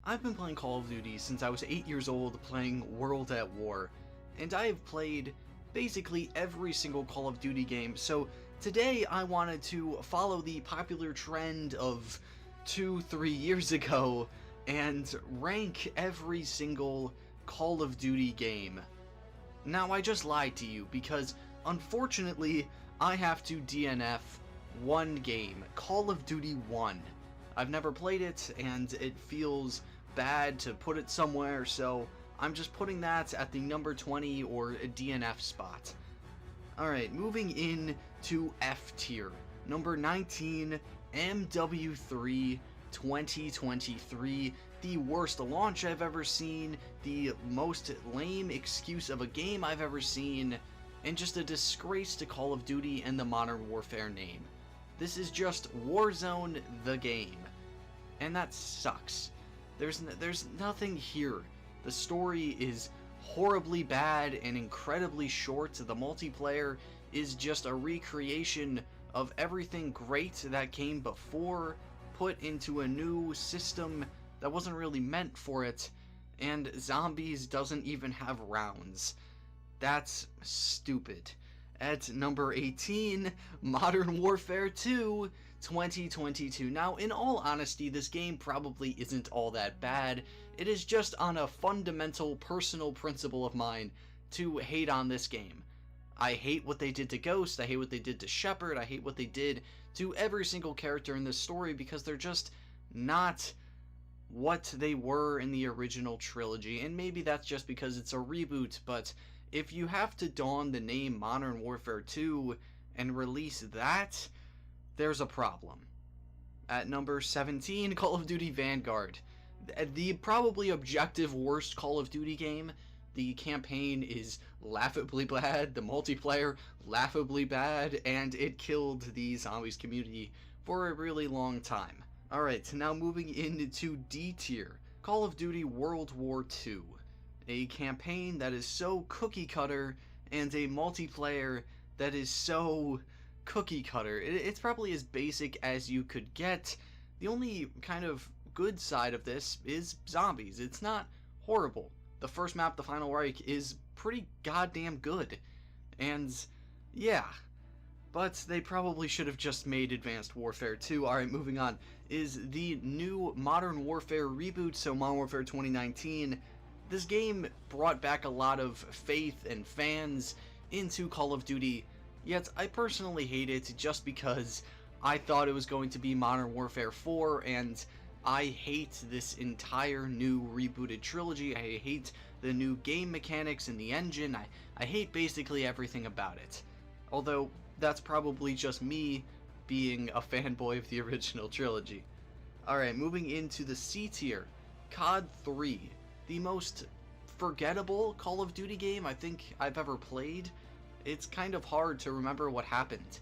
I've been playing Call of Duty since I was 8 years old playing World at War, and I have played basically every single Call of Duty game, so today I wanted to follow the popular trend of 2-3 years ago and rank every single Call of Duty game. Now, I just lied to you because, unfortunately, I have to DNF one game, Call of Duty 1. I've never played it, and it feels bad to put it somewhere, so I'm just putting that at the number 20 or DNF spot. Alright, moving in to F tier. Number 19, MW3 2023. The worst launch I've ever seen, the most lame excuse of a game I've ever seen, and just a disgrace to Call of Duty and the Modern Warfare name. This is just Warzone the game, and that sucks. There's nothing here. The story is horribly bad and incredibly short. The multiplayer is just a recreation of everything great that came before, put into a new system that wasn't really meant for it, and Zombies doesn't even have rounds. That's stupid. At number 18, Modern Warfare 2 2022. Now, in all honesty, this game probably isn't all that bad. It is just on a fundamental personal principle of mine to hate on this game. I hate what they did to Ghost, I hate what they did to Shepard, I hate what they did to every single character in this story because they're just not what they were in the original trilogy, and maybe that's just because it's a reboot, but if you have to don the name Modern Warfare 2 and release that, there's a problem. At number 17, Call of Duty Vanguard. The probably objective worst Call of Duty game. The campaign is laughably bad, the multiplayer laughably bad, and it killed the Zombies community for a really long time. Alright, now moving into D tier, Call of Duty World War II. A campaign that is so cookie cutter and a multiplayer that is so cookie cutter. It's probably as basic as you could get. The only kind of good side of this is zombies. It's not horrible. The first map, the Final Reich, is pretty goddamn good. And yeah, but they probably should have just made Advanced Warfare 2. Alright, moving on, is the new Modern Warfare reboot, so Modern Warfare 2019. This game brought back a lot of faith and fans into Call of Duty, yet I personally hate it just because I thought it was going to be Modern Warfare 4, and I hate this entire new rebooted trilogy. I hate the new game mechanics and the engine. I hate basically everything about it. Although, that's probably just me being a fanboy of the original trilogy. Alright, moving into the C tier, COD 3. The most forgettable Call of Duty game I think I've ever played. It's kind of hard to remember what happened.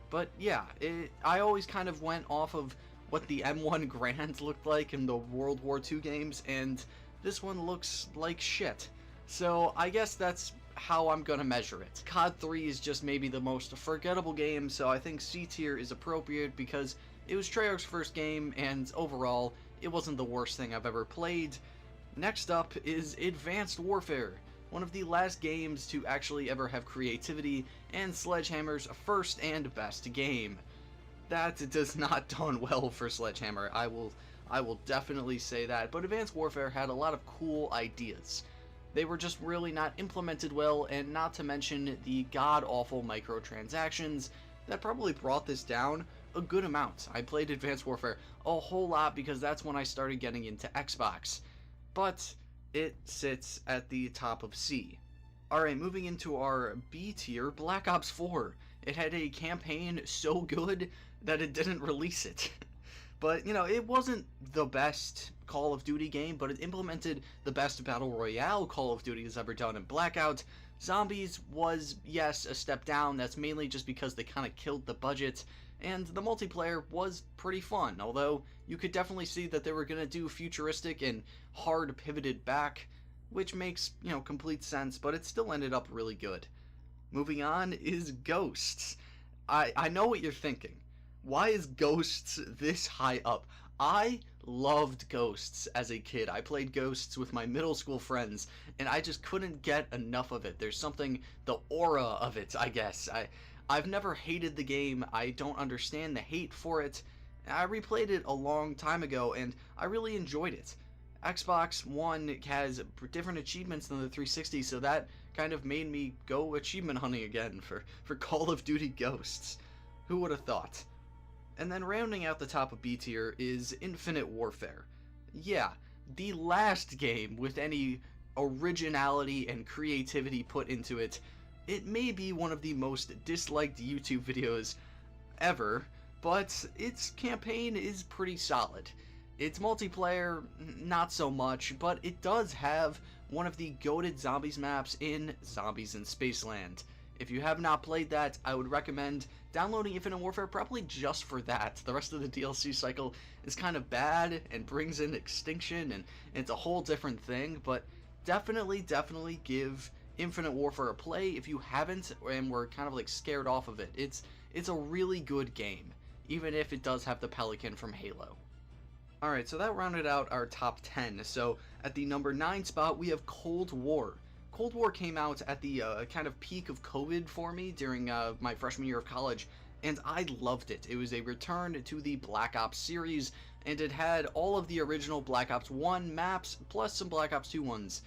But yeah, I always kind of went off of what the M1 Grand looked like in the World War II games, and this one looks like shit. So I guess that's how I'm gonna measure it. COD 3 is just maybe the most forgettable game, so I think C tier is appropriate because it was Treyarch's first game, and overall, it wasn't the worst thing I've ever played. Next up is Advanced Warfare, one of the last games to actually ever have creativity, and Sledgehammer's first and best game. That does not dawn well for Sledgehammer, I will definitely say that, but Advanced Warfare had a lot of cool ideas. They were just really not implemented well, and not to mention the god-awful microtransactions that probably brought this down a good amount. I played Advanced Warfare a whole lot because that's when I started getting into Xbox. But it sits at the top of C. Alright, moving into our B tier, Black Ops 4. It had a campaign so good that it didn't release it. But, you know, it wasn't the best Call of Duty game, but it implemented the best Battle Royale Call of Duty has ever done in Blackout. Zombies was, yes, a step down. That's mainly just because they kind of killed the budget, and the multiplayer was pretty fun, although you could definitely see that they were going to do futuristic and hard pivoted back, which makes, you know, complete sense, but it still ended up really good. Moving on is Ghosts. I know what you're thinking. Why is Ghosts this high up? I loved Ghosts as a kid. I played Ghosts with my middle school friends, and I just couldn't get enough of it. There's something, the aura of it, I guess. I've never hated the game. I don't understand the hate for it. I replayed it a long time ago, and I really enjoyed it. Xbox One has different achievements than the 360, so that kind of made me go achievement hunting again for Call of Duty Ghosts. Who would have thought? And then rounding out the top of B tier is Infinite Warfare. Yeah, the last game with any originality and creativity put into it. It may be one of the most disliked YouTube videos ever, but its campaign is pretty solid. Its multiplayer, not so much, but it does have one of the goated zombies maps in Zombies in Spaceland. If you have not played that, I would recommend downloading Infinite Warfare probably just for that. The rest of the DLC cycle is kind of bad and brings in Extinction, and it's a whole different thing, but definitely give Infinite Warfare a play if you haven't and were kind of like scared off of it. It's a really good game, even if it does have the Pelican from Halo. Alright, so that rounded out our top 10. So at the number 9 spot, we have Cold War. Cold War came out at the kind of peak of COVID for me during my freshman year of college, and I loved it. It was a return to the Black Ops series, and it had all of the original Black Ops 1 maps, plus some Black Ops 2 ones.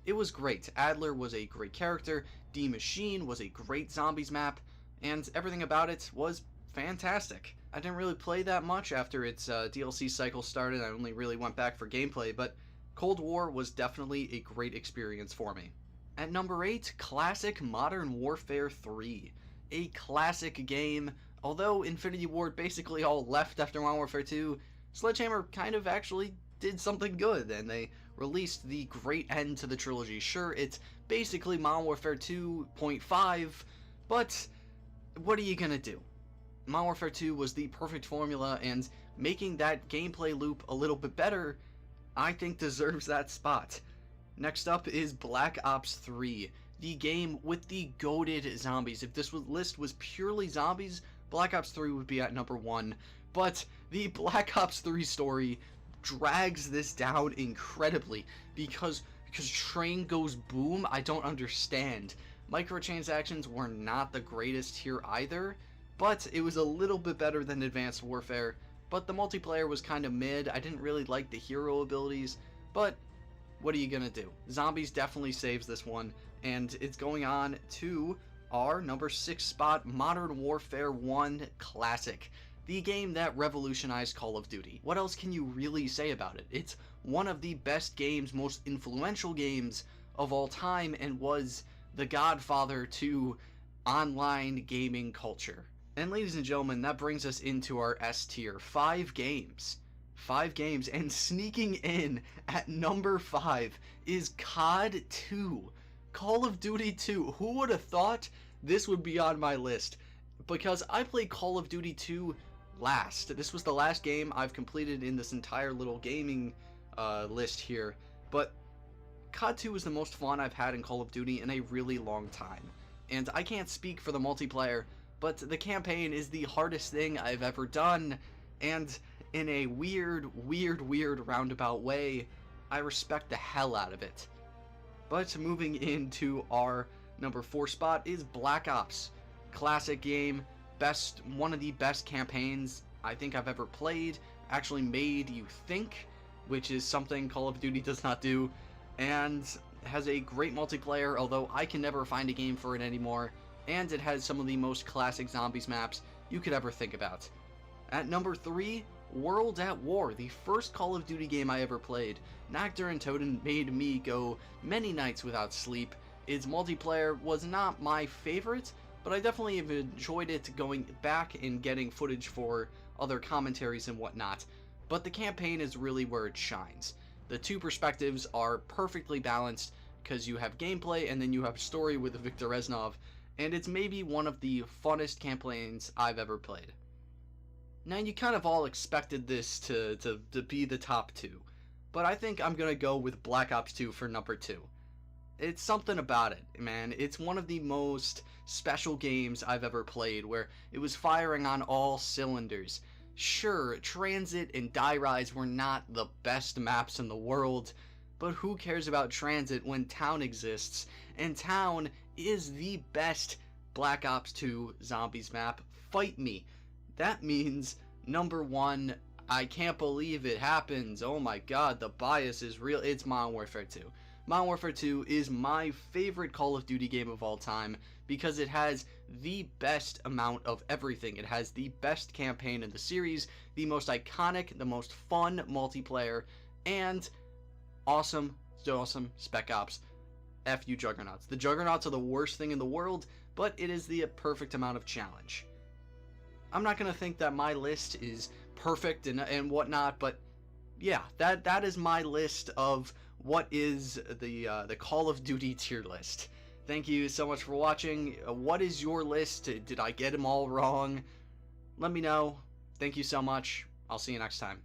It was great. Adler was a great character, D Machine was a great zombies map, and everything about it was fantastic. I didn't really play that much after its DLC cycle started. I only really went back for gameplay, but Cold War was definitely a great experience for me. At number 8, classic Modern Warfare 3. A classic game. Although Infinity Ward basically all left after Modern Warfare 2, Sledgehammer kind of actually did something good, and they released the great end to the trilogy. Sure, it's basically Modern Warfare 2.5, but what are you gonna do? Modern Warfare 2 was the perfect formula, and making that gameplay loop a little bit better, I think deserves that spot. Next up is Black Ops 3, the game with the goated zombies. If this list was purely zombies, Black Ops 3 would be at number 1, but the Black Ops 3 story drags this down incredibly because train goes boom. I don't understand. Microtransactions were not the greatest here either, but it was a little bit better than Advanced Warfare. But the multiplayer was kind of mid. I didn't really like the hero abilities, but what are you gonna do? Zombies definitely saves this one, and it's going on to our number 6 spot, Modern Warfare 1 Classic. The game that revolutionized Call of Duty. What else can you really say about it? It's one of the best games, most influential games of all time, and was the godfather to online gaming culture. And ladies and gentlemen, that brings us into our S tier. 5 games. 5 games, and sneaking in at number 5 is COD 2. Call of Duty 2. Who would have thought this would be on my list? Because I played Call of Duty 2 last. This was the last game I've completed in this entire little gaming list here. But COD 2 is the most fun I've had in Call of Duty in a really long time. And I can't speak for the multiplayer, but the campaign is the hardest thing I've ever done, and in a weird roundabout way, I respect the hell out of it. But moving into our number 4 spot is Black Ops. Classic game, one of the best campaigns I think I've ever played, actually made you think, which is something Call of Duty does not do, and has a great multiplayer, although I can never find a game for it anymore, and it has some of the most classic zombies maps you could ever think about. At number 3, World at War, the first Call of Duty game I ever played. Nacht, untoten made me go many nights without sleep. Its multiplayer was not my favorite, but I definitely have enjoyed it going back and getting footage for other commentaries and whatnot. But the campaign is really where it shines. The two perspectives are perfectly balanced because you have gameplay and then you have story with Viktor Reznov, and it's maybe one of the funnest campaigns I've ever played. Now, you kind of all expected this to be the top 2, but I think I'm gonna go with Black Ops 2 for number 2. It's something about it, man. It's one of the most special games I've ever played, where it was firing on all cylinders. Sure, Transit and Die Rise were not the best maps in the world, but who cares about Transit when Town exists? And Town is the best Black Ops 2 Zombies map. Fight me. That means, number one, I can't believe it happens. Oh my god, the bias is real. It's Modern Warfare 2. Modern Warfare 2 is my favorite Call of Duty game of all time because it has the best amount of everything. It has the best campaign in the series, the most iconic, the most fun multiplayer, and awesome Spec Ops. F you Juggernauts. The Juggernauts are the worst thing in the world, but it is the perfect amount of challenge. I'm not going to think that my list is perfect and whatnot, but yeah, that is my list of what is the Call of Duty tier list. Thank you so much for watching. What is your list? Did I get them all wrong? Let me know. Thank you so much. I'll see you next time.